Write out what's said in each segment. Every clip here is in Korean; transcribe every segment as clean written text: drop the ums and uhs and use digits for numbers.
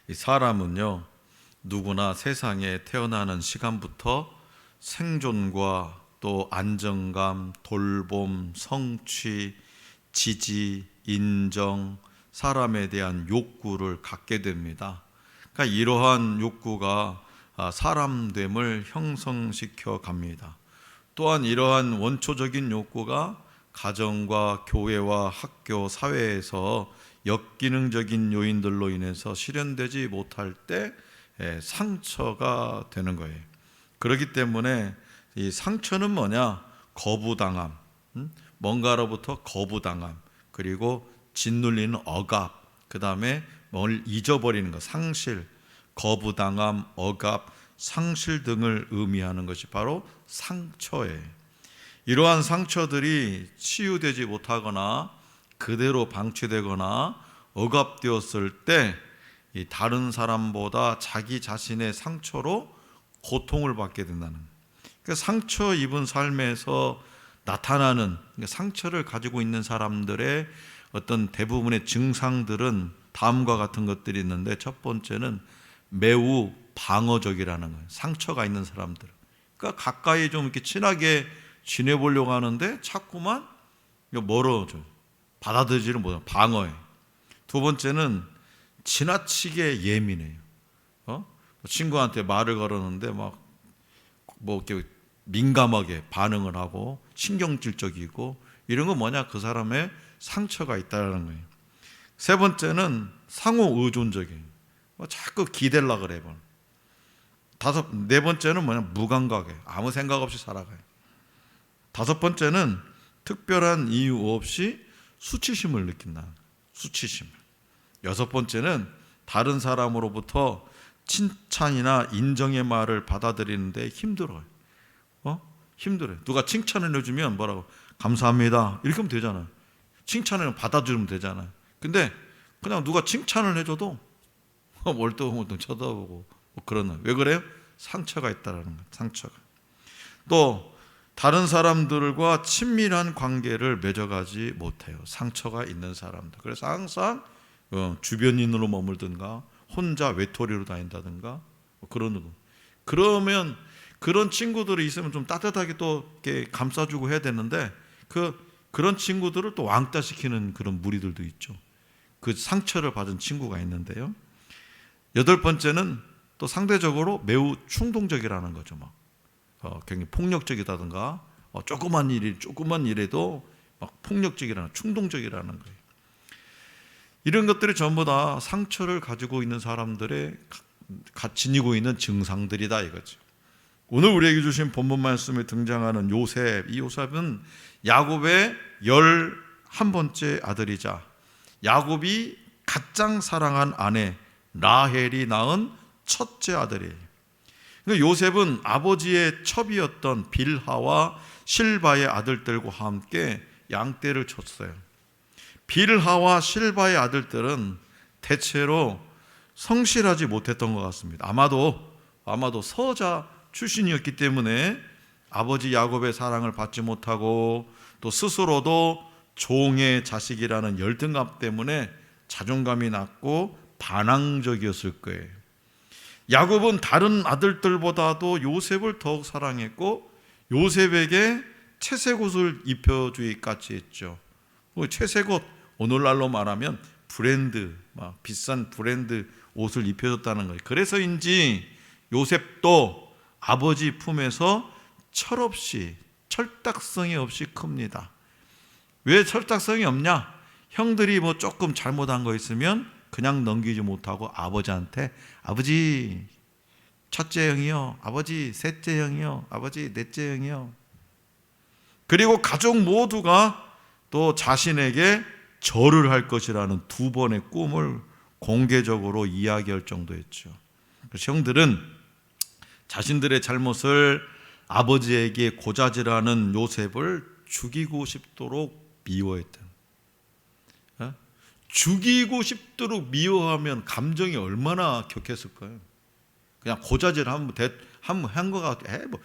이 사람은요, 누구나 세상에 태어나는 시간부터 생존과 또 안정감, 돌봄, 성취, 지지, 인정, 사람에 대한 욕구를 갖게 됩니다. 그러니까 이러한 욕구가 사람됨을 형성시켜 갑니다. 또한 이러한 원초적인 욕구가 가정과 교회와 학교, 사회에서 역기능적인 요인들로 인해서 실현되지 못할 때 상처가 되는 거예요. 그렇기 때문에 이 상처는 뭐냐? 거부당함, 뭔가로부터 거부당함, 그리고 짓눌리는 억압, 그 다음에 뭘 잊어버리는 것, 상실, 거부당함, 억압, 상실 등을 의미하는 것이 바로 상처예요. 이러한 상처들이 치유되지 못하거나 그대로 방치되거나 억압되었을 때 이 다른 사람보다 자기 자신의 상처로 고통을 받게 된다는 거예요. 그러니까 상처 입은 삶에서 나타나는, 상처를 가지고 있는 사람들의 어떤 대부분의 증상들은 다음과 같은 것들이 있는데, 첫 번째는 매우 방어적이라는 거예요. 상처가 있는 사람들, 그러니까 가까이 좀 이렇게 친하게 지내보려고 하는데 자꾸만 멀어져요. 받아들이지를 못해요. 방어해. 두 번째는 지나치게 예민해요. 친구한테 말을 걸었는데 이렇게 민감하게 반응을 하고 신경질적이고, 이런 건 뭐냐? 그 사람의 상처가 있다는 거예요. 세 번째는 상호 의존적이에요. 자꾸 기대려고 그래. 네 번째는 뭐냐? 무감각해. 아무 생각 없이 살아가요. 다섯 번째는 특별한 이유 없이 수치심을 느낀다. 수치심. 여섯 번째는 다른 사람으로부터 칭찬이나 인정의 말을 받아들이는데 힘들어요. 힘들어요. 누가 칭찬을 해주면 뭐라고? 감사합니다. 이렇게 하면 되잖아요. 칭찬을 받아주면 되잖아요. 근데 그냥 누가 칭찬을 해줘도 멀뚱멀뚱 쳐다보고 그러는. 왜 그래요? 상처가 있다라는 거예요. 상처가. 또 다른 사람들과 친밀한 관계를 맺어가지 못해요. 상처가 있는 사람들. 그래서 항상 주변인으로 머물든가 혼자 외톨이로 다닌다든가 그러는 거. 그러면 그런 친구들이 있으면 좀 따뜻하게 또 이렇게 감싸주고 해야 되는데, 그런 친구들을 또 왕따시키는 그런 무리들도 있죠. 그 상처를 받은 친구가 있는데요. 여덟 번째는 또 상대적으로 매우 충동적이라는 거죠. 굉장히 폭력적이다든가 조그만 일에도 폭력적이라는, 충동적이라는 거예요. 이런 것들이 전부 다 상처를 가지고 있는 사람들의 지니고 있는 증상들이다 이거죠. 오늘 우리에게 주신 본문 말씀에 등장하는 요셉, 이 요셉은 야곱의 11번째 아들이자 야곱이 가장 사랑한 아내 라헬이 낳은 첫째 아들이에요. 요셉은 아버지의 첩이었던 빌하와 실바의 아들들과 함께 양떼를 쳤어요. 빌하와 실바의 아들들은 대체로 성실하지 못했던 것 같습니다. 아마도 서자 출신이었기 때문에 아버지 야곱의 사랑을 받지 못하고, 또 스스로도 종의 자식이라는 열등감 때문에 자존감이 낮고 반항적이었을 거예요. 야곱은 다른 아들들보다도 요셉을 더욱 사랑했고, 요셉에게 채색옷을 입혀주기까지 했죠. 채색옷, 오늘날로 말하면 브랜드, 비싼 브랜드 옷을 입혀줬다는 거예요. 그래서인지 요셉도 아버지 품에서 철딱성이 없이 큽니다. 왜 철딱성이 없냐? 형들이 조금 잘못한 거 있으면 그냥 넘기지 못하고 아버지한테, 아버지 첫째 형이요, 아버지 셋째 형이요, 아버지 넷째 형이요. 그리고 가족 모두가 또 자신에게 절을 할 것이라는 두 번의 꿈을 공개적으로 이야기할 정도였죠. 그래서 형들은 자신들의 잘못을 아버지에게 고자질하는 요셉을 죽이고 싶도록 미워했던. 죽이고 싶도록 미워하면 감정이 얼마나 격했을까요? 그냥 고자질 한 거 가지고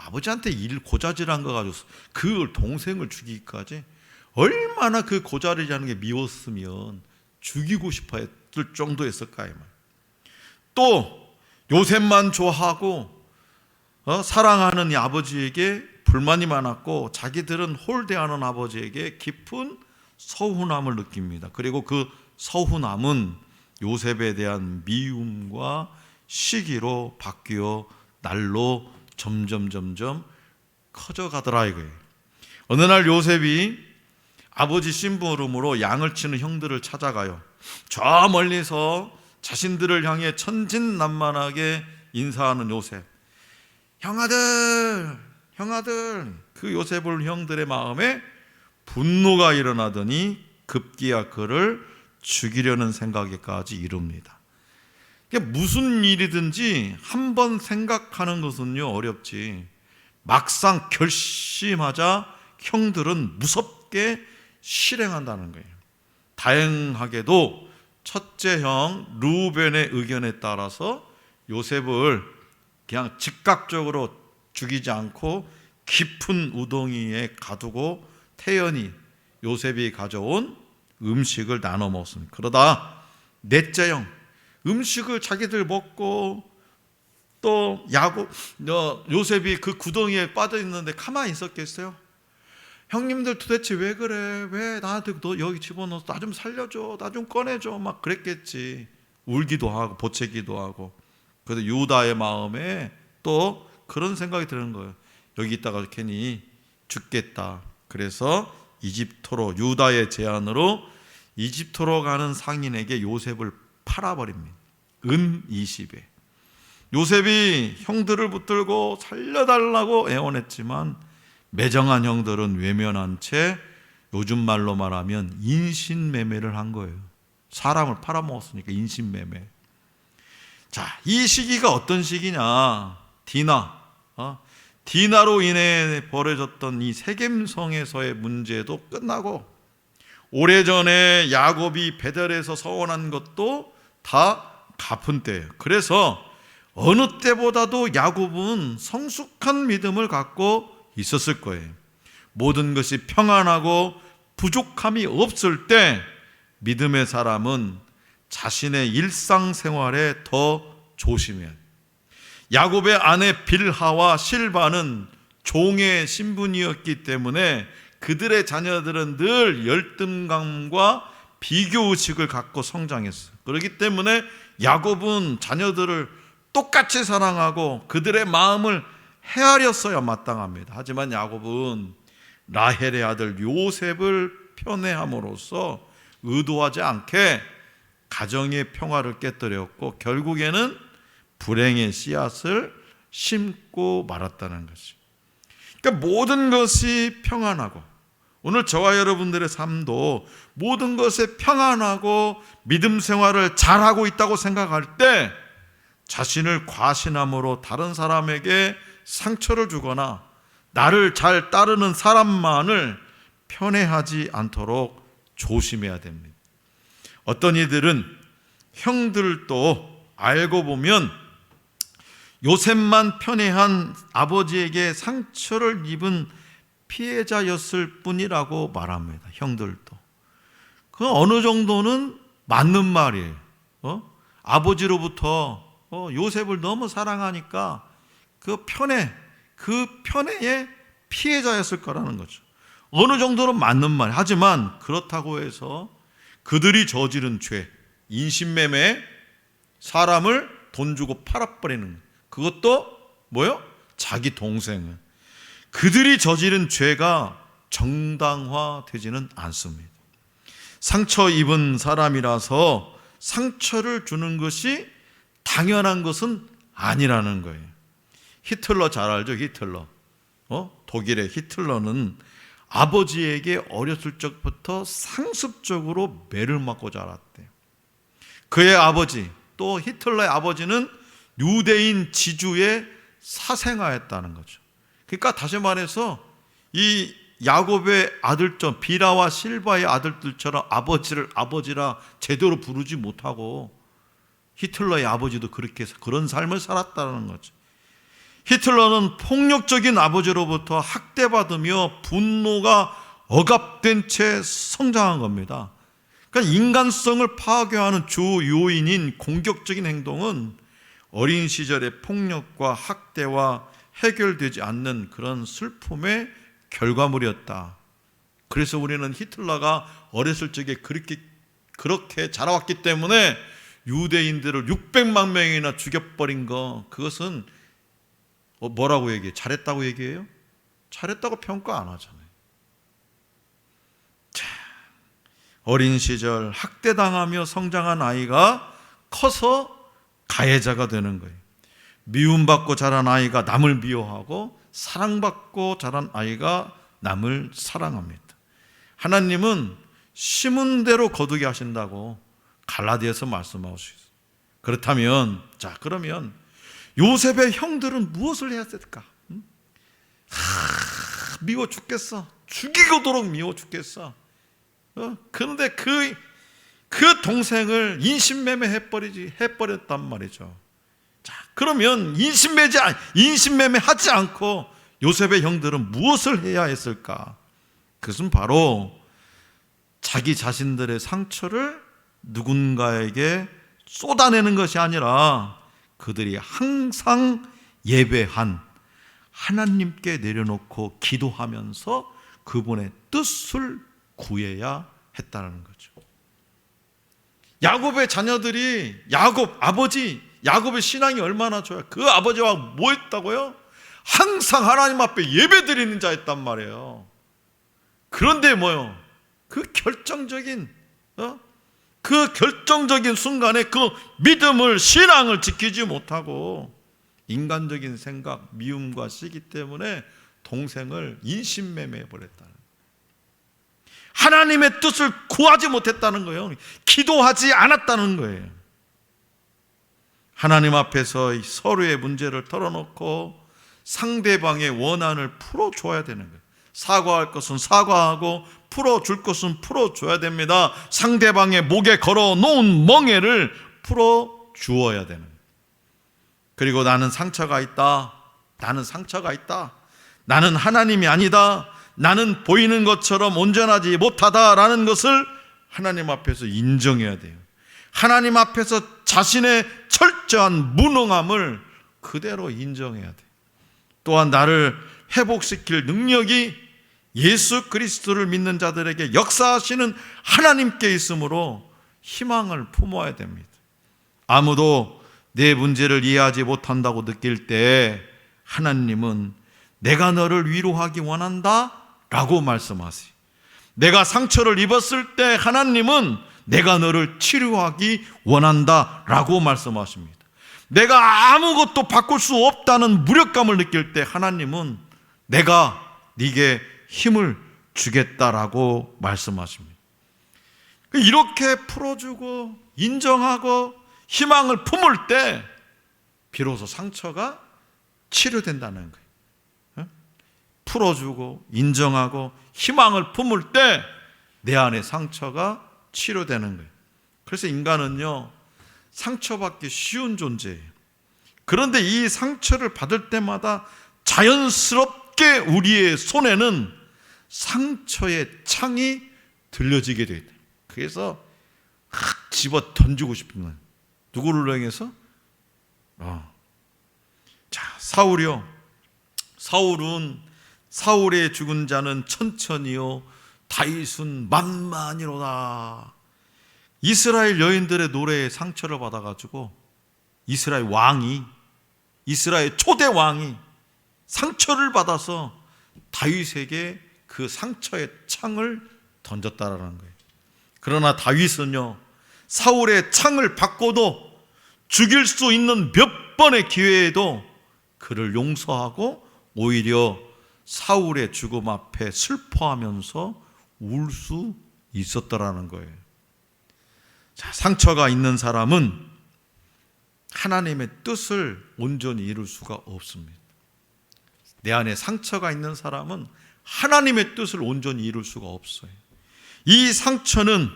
아버지한테 고자질한 거 가지고 그 동생을 죽이기까지 얼마나 그 고자질하는 게 미웠으면 죽이고 싶어 했을 정도였을까 이 말. 또 요셉만 좋아하고 사랑하는 이 아버지에게 불만이 많았고 자기들은 홀대하는 아버지에게 깊은 서운함을 느낍니다. 그리고 그 서운함은 요셉에 대한 미움과 시기로 바뀌어 날로 점점 커져가더라 이거예요. 어느 날 요셉이 아버지 심부름으로 양을 치는 형들을 찾아가요. 저 멀리서 자신들을 향해 천진난만하게 인사하는 요셉. 형아들. 그 요셉을 형들의 마음에 분노가 일어나더니 급기야 그를 죽이려는 생각에까지 이릅니다. 무슨 일이든지 한번 생각하는 것은요 어렵지, 막상 결심하자 형들은 무섭게 실행한다는 거예요. 다행하게도 첫째 형 루벤의 의견에 따라서 요셉을 그냥 즉각적으로 죽이지 않고 깊은 우동이에 가두고 태연히 요셉이 가져온 음식을 나눠 먹습니다. 그러다 넷째 형 음식을 자기들 먹고 또 요셉이 그 구덩이에 빠져 있는데 가만히 있었겠어요? 형님들 도대체 왜 그래? 왜 나한테 너 여기 집어넣어서 나 좀 살려줘, 나 좀 꺼내줘, 막 그랬겠지. 울기도 하고 보채기도 하고. 그래서 유다의 마음에 또 그런 생각이 드는 거예요. 여기 있다가 괜히 죽겠다. 그래서 이집트로, 유다의 제안으로 이집트로 가는 상인에게 요셉을 팔아버립니다. 은 20에. 요셉이 형들을 붙들고 살려달라고 애원했지만 매정한 형들은 외면한 채 요즘 말로 말하면 인신매매를 한 거예요. 사람을 팔아먹었으니까 인신매매. 자, 이 시기가 어떤 시기냐? 디나로 인해 벌어졌던 이 세겜성에서의 문제도 끝나고 오래전에 야곱이 베델에서 서원한 것도 다 갚은 때예요. 그래서 어느 때보다도 야곱은 성숙한 믿음을 갖고 있었을 거예요. 모든 것이 평안하고 부족함이 없을 때 믿음의 사람은 자신의 일상생활에 더 조심해야 해요. 야곱의 아내 빌하와 실바는 종의 신분이었기 때문에 그들의 자녀들은 늘 열등감과 비교의식을 갖고 성장했어요. 그렇기 때문에 야곱은 자녀들을 똑같이 사랑하고 그들의 마음을 헤아렸어야 마땅합니다. 하지만 야곱은 라헬의 아들 요셉을 편애함으로써 의도하지 않게 가정의 평화를 깨뜨렸고 결국에는 불행의 씨앗을 심고 말았다는 것이죠. 그러니까 모든 것이 평안하고 오늘 저와 여러분들의 삶도 모든 것에 평안하고 믿음 생활을 잘하고 있다고 생각할 때 자신을 과신함으로 다른 사람에게 상처를 주거나 나를 잘 따르는 사람만을 편애하지 않도록 조심해야 됩니다. 어떤 이들은 형들도 알고 보면 요셉만 편애한 아버지에게 상처를 입은 피해자였을 뿐이라고 말합니다. 형들도. 그 어느 정도는 맞는 말이에요. 아버지로부터 요셉을 너무 사랑하니까 그 편애의 피해자였을 거라는 거죠. 어느 정도는 맞는 말. 하지만 그렇다고 해서 그들이 저지른 죄, 인신매매, 사람을 돈 주고 팔아버리는 그것도 뭐요? 자기 동생을. 그들이 저지른 죄가 정당화되지는 않습니다. 상처 입은 사람이라서 상처를 주는 것이 당연한 것은 아니라는 거예요. 히틀러 잘 알죠? 히틀러. 독일의 히틀러는 아버지에게 어렸을 적부터 상습적으로 매를 맞고 자랐대요. 그의 아버지, 또 히틀러의 아버지는 유대인 지주의 사생아였다는 거죠. 그러니까 다시 말해서 이 야곱의 아들처럼 비라와 실바의 아들들처럼 아버지를 아버지라 제대로 부르지 못하고 히틀러의 아버지도 그렇게 그런 삶을 살았다는 거죠. 히틀러는 폭력적인 아버지로부터 학대받으며 분노가 억압된 채 성장한 겁니다. 그러니까 인간성을 파괴하는 주 요인인 공격적인 행동은 어린 시절의 폭력과 학대와 해결되지 않는 그런 슬픔의 결과물이었다. 그래서 우리는 히틀러가 어렸을 적에 그렇게 자라왔기 때문에 유대인들을 600만 명이나 죽여버린 거, 그것은 뭐라고 얘기해요? 잘했다고 얘기해요? 잘했다고 평가 안 하잖아요. 자, 어린 시절 학대당하며 성장한 아이가 커서 가해자가 되는 거예요. 미움받고 자란 아이가 남을 미워하고 사랑받고 자란 아이가 남을 사랑합니다. 하나님은 심은 대로 거두게 하신다고 갈라디아서 말씀하고 있어요. 그렇다면, 자, 그러면 요셉의 형들은 무엇을 해야 될까? 미워 죽겠어. 죽이고도록 미워 죽겠어. 그런데 그 동생을 인신매매 해버렸단 말이죠. 자, 그러면 인신매매 하지 않고 요셉의 형들은 무엇을 해야 했을까? 그것은 바로 자기 자신들의 상처를 누군가에게 쏟아내는 것이 아니라 그들이 항상 예배한 하나님께 내려놓고 기도하면서 그분의 뜻을 구해야 했다는 거죠. 야곱의 자녀들이 야곱의 신앙이 얼마나 좋아요. 그 아버지와 뭐 했다고요? 항상 하나님 앞에 예배드리는 자였단 말이에요. 그런데 뭐요? 그 결정적인 순간에 그 믿음을, 신앙을 지키지 못하고 인간적인 생각, 미움과 시기 때문에 동생을 인신매매해 버렸다는, 하나님의 뜻을 구하지 못했다는 거예요. 기도하지 않았다는 거예요. 하나님 앞에서 서로의 문제를 털어놓고 상대방의 원한을 풀어줘야 되는 거예요. 사과할 것은 사과하고 풀어줄 것은 풀어줘야 됩니다. 상대방의 목에 걸어놓은 멍에를 풀어주어야 되는 거예요. 그리고 나는 상처가 있다. 나는 하나님이 아니다. 나는 보이는 것처럼 온전하지 못하다라는 것을 하나님 앞에서 인정해야 돼요. 하나님 앞에서 자신의 철저한 무능함을 그대로 인정해야 돼요. 또한 나를 회복시킬 능력이 예수 그리스도를 믿는 자들에게 역사하시는 하나님께 있으므로 희망을 품어야 됩니다. 아무도 내 문제를 이해하지 못한다고 느낄 때 하나님은 내가 너를 위로하기 원한다 라고 말씀하세요. 내가 상처를 입었을 때 하나님은 내가 너를 치료하기 원한다 라고 말씀하십니다. 내가 아무것도 바꿀 수 없다는 무력감을 느낄 때 하나님은 내가 네게 힘을 주겠다라고 말씀하십니다. 이렇게 풀어주고 인정하고 희망을 품을 때 비로소 상처가 치료된다는 거예요. 풀어주고 인정하고 희망을 품을 때 내 안의 상처가 치료되는 거예요. 그래서 인간은요, 상처받기 쉬운 존재예요. 그런데 이 상처를 받을 때마다 자연스럽게 우리의 손에는 상처의 창이 들려지게 돼요. 그래서 집어 던지고 싶은 거예요. 누구를 향해서? 자, 사울의 죽은 자는 천천히요, 다윗은 만만히로다. 이스라엘 여인들의 노래에 상처를 받아가지고 이스라엘 초대 왕이 상처를 받아서 다윗에게 그 상처의 창을 던졌다라는 거예요. 그러나 다윗은요, 사울의 창을 받고도 죽일 수 있는 몇 번의 기회에도 그를 용서하고 오히려 사울의 죽음 앞에 슬퍼하면서 울 수 있었더라는 거예요. 자, 상처가 있는 사람은 하나님의 뜻을 온전히 이룰 수가 없습니다. 내 안에 상처가 있는 사람은 하나님의 뜻을 온전히 이룰 수가 없어요. 이 상처는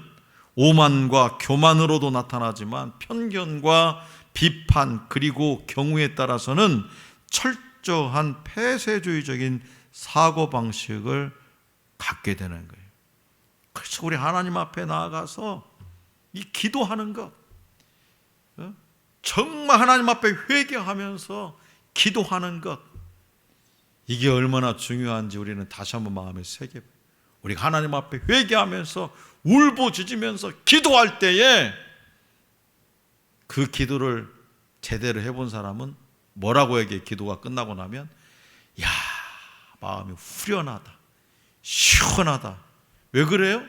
오만과 교만으로도 나타나지만 편견과 비판 그리고 경우에 따라서는 철저한 폐쇄주의적인 사고방식을 갖게 되는 거예요. 그래서 우리 하나님 앞에 나아가서 이 기도하는 것, 정말 하나님 앞에 회개하면서 기도하는 것, 이게 얼마나 중요한지 우리는 다시 한번 마음에 새겨. 우리가 하나님 앞에 회개하면서 울부짖으면서 기도할 때에 그 기도를 제대로 해본 사람은 뭐라고 얘기해? 기도가 끝나고 나면 야, 마음이 후련하다, 시원하다. 왜 그래요?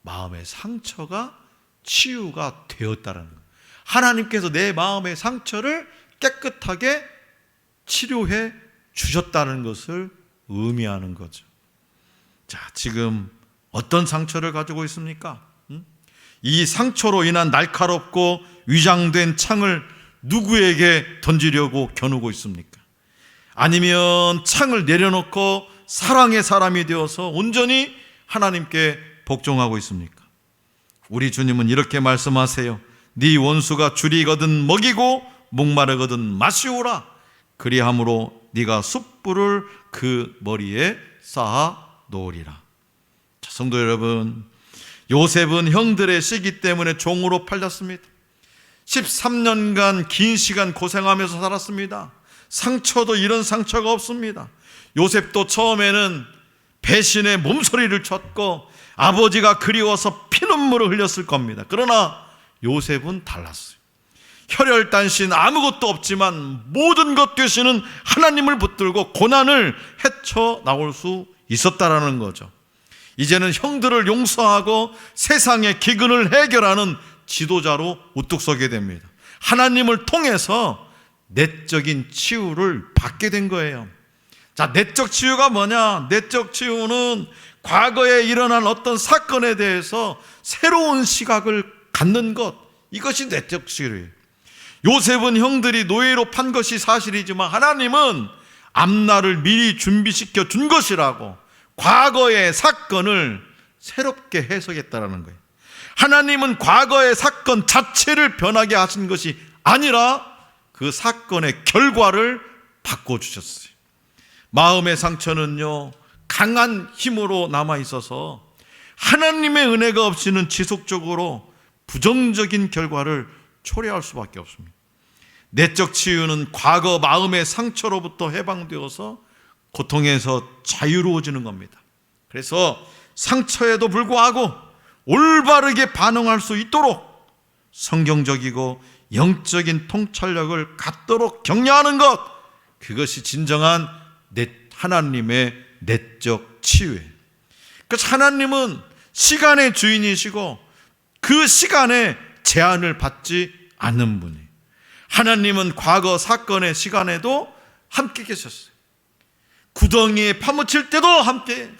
마음의 상처가 치유가 되었다는 거예요. 하나님께서 내 마음의 상처를 깨끗하게 치료해 주셨다는 것을 의미하는 거죠. 자, 지금 어떤 상처를 가지고 있습니까? 이 상처로 인한 날카롭고 위장된 창을 누구에게 던지려고 겨누고 있습니까? 아니면 창을 내려놓고 사랑의 사람이 되어서 온전히 하나님께 복종하고 있습니까? 우리 주님은 이렇게 말씀하세요. 네 원수가 줄이거든 먹이고 목마르거든 마시오라. 그리함으로 네가 숯불을 그 머리에 쌓아 놓으리라. 자, 성도 여러분, 요셉은 형들의 시기 때문에 종으로 팔렸습니다. 13년간 긴 시간 고생하면서 살았습니다. 상처도 이런 상처가 없습니다. 요셉도 처음에는 배신의 몸소리를 쳤고 아버지가 그리워서 피눈물을 흘렸을 겁니다. 그러나 요셉은 달랐어요. 혈혈단신 아무것도 없지만 모든 것 되시는 하나님을 붙들고 고난을 헤쳐나올 수 있었다라는 거죠. 이제는 형들을 용서하고 세상의 기근을 해결하는 지도자로 우뚝 서게 됩니다. 하나님을 통해서 내적인 치유를 받게 된 거예요. 자, 내적 치유가 뭐냐? 내적 치유는 과거에 일어난 어떤 사건에 대해서 새로운 시각을 갖는 것, 이것이 내적 치유예요. 요셉은 형들이 노예로 판 것이 사실이지만 하나님은 앞날을 미리 준비시켜 준 것이라고 과거의 사건을 새롭게 해석했다라는 거예요. 하나님은 과거의 사건 자체를 변하게 하신 것이 아니라 그 사건의 결과를 바꿔주셨어요. 마음의 상처는요, 강한 힘으로 남아있어서 하나님의 은혜가 없이는 지속적으로 부정적인 결과를 초래할 수밖에 없습니다. 내적 치유는 과거 마음의 상처로부터 해방되어서 고통에서 자유로워지는 겁니다. 그래서 상처에도 불구하고 올바르게 반응할 수 있도록 성경적이고 영적인 통찰력을 갖도록 격려하는 것, 그것이 진정한 하나님의 내적 치유예요. 그래서 하나님은 시간의 주인이시고 그 시간에 제한을 받지 않는 분이에요. 하나님은 과거 사건의 시간에도 함께 계셨어요. 구덩이에 파묻힐 때도 함께,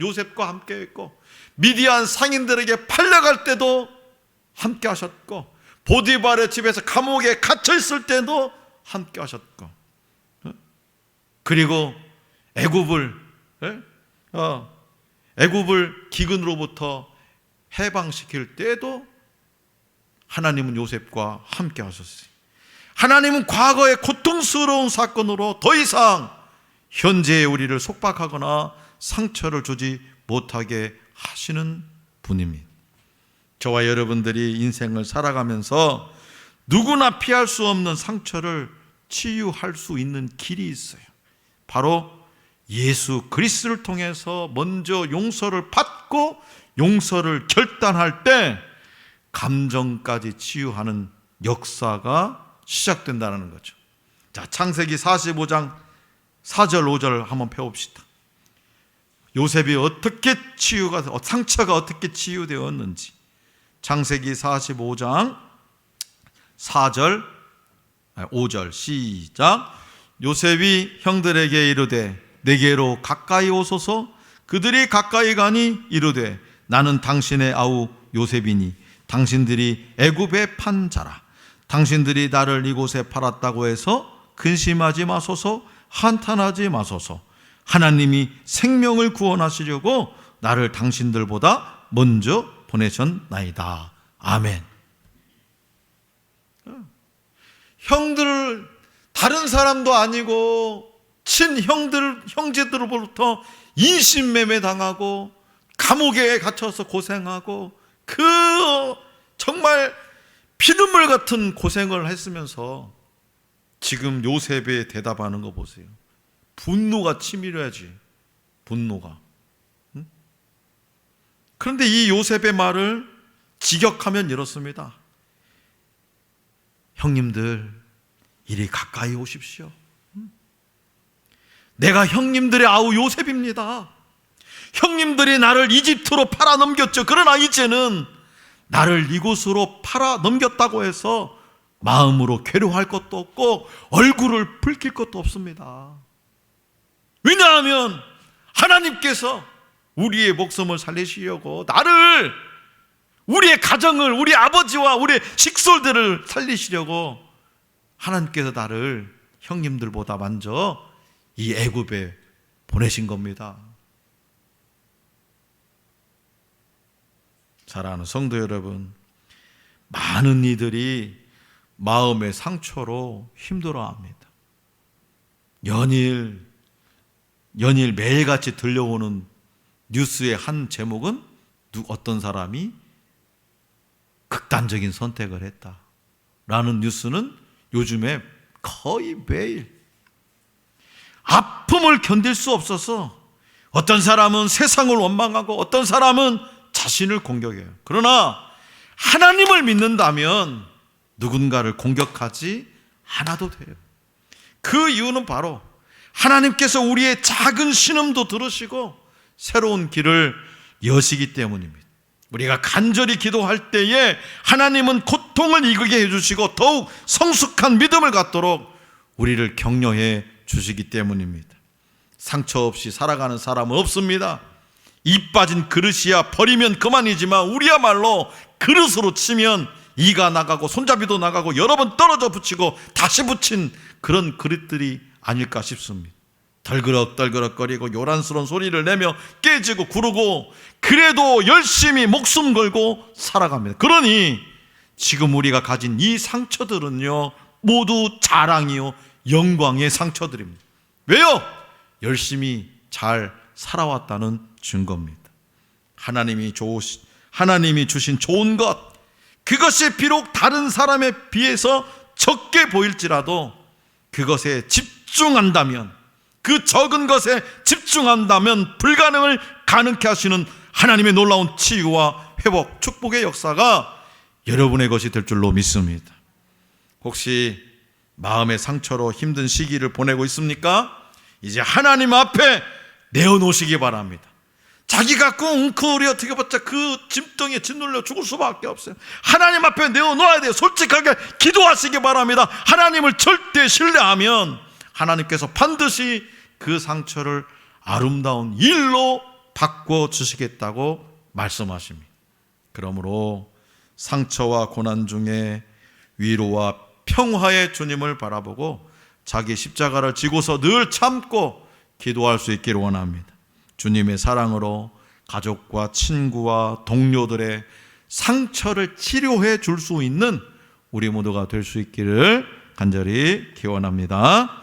요셉과 함께 했고, 미디안 상인들에게 팔려갈 때도 함께 하셨고, 보디발의 집에서 감옥에 갇혀 있을 때도 함께 하셨고, 그리고 애굽을 기근으로부터 해방시킬 때도 하나님은 요셉과 함께 하셨어요. 하나님은 과거의 고통스러운 사건으로 더 이상 현재의 우리를 속박하거나 상처를 주지 못하게 하시는 분입니다. 저와 여러분들이 인생을 살아가면서 누구나 피할 수 없는 상처를 치유할 수 있는 길이 있어요. 바로 예수 그리스도를 통해서 먼저 용서를 받고 용서를 결단할 때 감정까지 치유하는 역사가 시작된다는 거죠. 자, 창세기 45장 4절 5절 한번 펴봅시다. 요셉이 어떻게 상처가 어떻게 치유되었는지. 창세기 45장 4절 5절 시작. 요셉이 형들에게 이르되 내게로 가까이 오소서. 그들이 가까이 가니 이르되 나는 당신의 아우 요셉이니 당신들이 애굽에 판 자라. 당신들이 나를 이곳에 팔았다고 해서 근심하지 마소서, 한탄하지 마소서. 하나님이 생명을 구원하시려고 나를 당신들보다 먼저 보내셨나이다. 아멘. 형들, 다른 사람도 아니고 형제들로부터 인신매매 당하고 감옥에 갇혀서 고생하고 그 정말 피눈물 같은 고생을 했으면서 지금 요셉에 대답하는 거 보세요. 분노가 치밀어야지. 분노가. 응? 그런데 이 요셉의 말을 직역하면 이렇습니다. 형님들, 이리 가까이 오십시오. 내가 형님들의 아우 요셉입니다. 형님들이 나를 이집트로 팔아 넘겼죠. 그러나 이제는 나를 이곳으로 팔아 넘겼다고 해서 마음으로 괴로워할 것도 없고 얼굴을 붉힐 것도 없습니다. 왜냐하면 하나님께서 우리의 목숨을 살리시려고 나를, 우리의 가정을, 우리 아버지와 우리 식솔들을 살리시려고 하나님께서 나를 형님들보다 먼저 이 애굽에 보내신 겁니다. 사랑하는 성도 여러분, 많은 이들이 마음의 상처로 힘들어합니다. 연일 매일같이 들려오는 뉴스의 한 제목은 어떤 사람이 극단적인 선택을 했다라는 뉴스는 요즘에 거의 매일. 아픔을 견딜 수 없어서 어떤 사람은 세상을 원망하고 어떤 사람은 자신을 공격해요. 그러나 하나님을 믿는다면 누군가를 공격하지 않아도 돼요. 그 이유는 바로 하나님께서 우리의 작은 신음도 들으시고 새로운 길을 여시기 때문입니다. 우리가 간절히 기도할 때에 하나님은 고통을 이기게 해주시고 더욱 성숙한 믿음을 갖도록 우리를 격려해 주시기 때문입니다. 상처 없이 살아가는 사람은 없습니다. 이 빠진 그릇이야 버리면 그만이지만 우리야말로 그릇으로 치면 이가 나가고 손잡이도 나가고 여러 번 떨어져 붙이고 다시 붙인 그런 그릇들이 아닐까 싶습니다. 덜그럭덜그럭거리고 요란스러운 소리를 내며 깨지고 구르고 그래도 열심히 목숨 걸고 살아갑니다. 그러니 지금 우리가 가진 이 상처들은요 모두 자랑이요 영광의 상처들입니다. 왜요? 열심히 잘 살아왔다는 증거입니다. 하나님이 주신 좋은 것, 그것이 비록 다른 사람에 비해서 적게 보일지라도 그것에 집중한다면, 그 적은 것에 집중한다면 불가능을 가능케 하시는 하나님의 놀라운 치유와 회복, 축복의 역사가 여러분의 것이 될 줄로 믿습니다. 혹시 마음의 상처로 힘든 시기를 보내고 있습니까? 이제 하나님 앞에 내어놓으시기 바랍니다. 자기가 꽁크리 어떻게 봤자 그 짐덩이에 짓눌려 죽을 수밖에 없어요. 하나님 앞에 내어놓아야 돼요. 솔직하게 기도하시기 바랍니다. 하나님을 절대 신뢰하면 하나님께서 반드시 그 상처를 아름다운 일로 바꿔주시겠다고 말씀하십니다. 그러므로 상처와 고난 중에 위로와 평화의 주님을 바라보고 자기 십자가를 지고서 늘 참고 기도할 수 있기를 원합니다. 주님의 사랑으로 가족과 친구와 동료들의 상처를 치료해 줄 수 있는 우리 모두가 될 수 있기를 간절히 기원합니다.